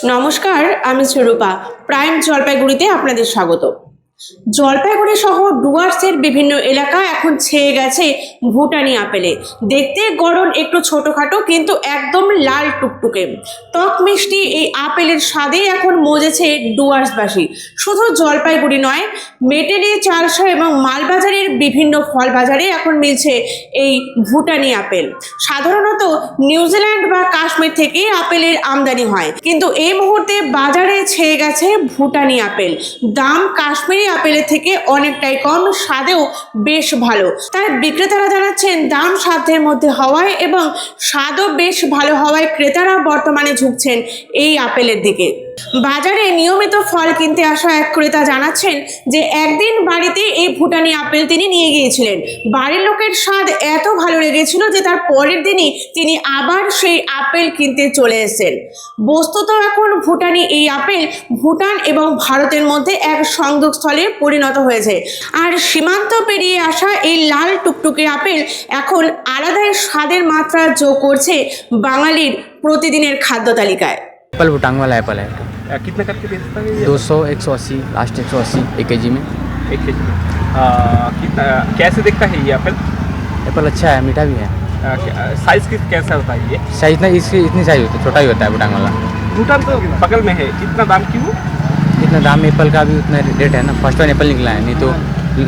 নমস্কার, আমি সুরূপা। প্রাইম জলপাইগুড়িতে আপনাদের স্বাগত। জলপাইগুড়ি সহ ডুয়ার্সের বিভিন্ন এলাকা এখন ছেয়ে গেছে ভুটানি আপেলে। দেখতে গড়ন একটু ছোটখাটো, কিন্তু একদম লাল টুকটুকে টক মিষ্টি এই আপেলের স্বাদে এখন মজেছে ডুয়ার্সবাসী। শুধু জলপাইগুড়ি নয়, মেটেলি, চালসা এবং মালবাজারের বিভিন্ন ফল বাজারে এখন মিলছে এই ভুটানি আপেল। সাধারণত নিউজিল্যান্ড বা কাশ্মীর থেকে আপেলের আমদানি হয়, কিন্তু এই মুহূর্তে বাজারে ছেয়ে গেছে ভুটানি আপেল। দাম কাশ্মীরি আপেলের থেকে অনেকটাই কম, স্বাদেও বেশ ভালো। তাই বিক্রেতারা জানাচ্ছেন দাম সাধ্যের মধ্যে হওয়ায় এবং স্বাদও বেশ ভালো হওয়ায় ক্রেতারা বর্তমানে ঝুঁকছেন এই আপেলের দিকে। বাজারে নিয়মিত ফল কিনতে আসা এক ক্রেতা জানাচ্ছেন যে একদিন বাড়িতে এই ভুটানি আপেল তিনি নিয়ে গিয়েছিলেন। বাড়ির লোকের স্বাদ এত ভালো লেগেছিল যে তার পরের দিনই তিনি আবার সেই আপেল কিনতে চলে এসেছেন। বস্তুত এখন ভুটানি এই আপেল ভুটান এবং ভারতের মধ্যে এক সংযোগস্থলে পরিণত হয়েছে। আর সীমান্ত পেরিয়ে আসা এই লাল টুকটুকে আপেল এখন আলাদাই স্বাদের মাত্রা যোগ করছে বাঙালির প্রতিদিনের খাদ্য তালিকায়। एप्पल भूटांग वाला एप्पल है। कितने करके बेचता है ये? 200, 180, लास्ट 180 1 केजी में। 1 केजी में। कितना कैसे दिखता है ये एप्पल? एप्पल अच्छा है, मीठा भी है। साइज कैसा होता है ये? साइज इतनी साइज होती है, छोटा ही होता है भूटांग वाला। भूटान तो बगल में है, इतना दाम क्यों? इतना दाम एप्पल का भी उतना रेट है ना। फर्स्ट वन एप्पल निकला है, नहीं तो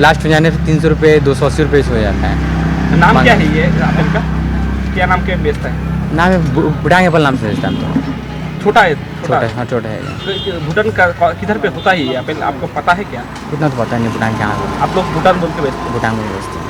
लास्ट में जाने 300 रुपये 280 रुपये से हो जाता है। नाम क्या है ये एप्पल का? क्या नाम के बेचता है? नाम है भूटांग एप्पल नाम से बेचता है। तो छोटा है, छोटा है, हाँ छोटा है। तो भूटान का किधर पे होता है ये एप्पल, आपको पता है क्या? उतना तो पता नहीं भूटांग कहाँ आप लोग भूटान बोल के बेचते हैं? भूटांग में बेचते हैं।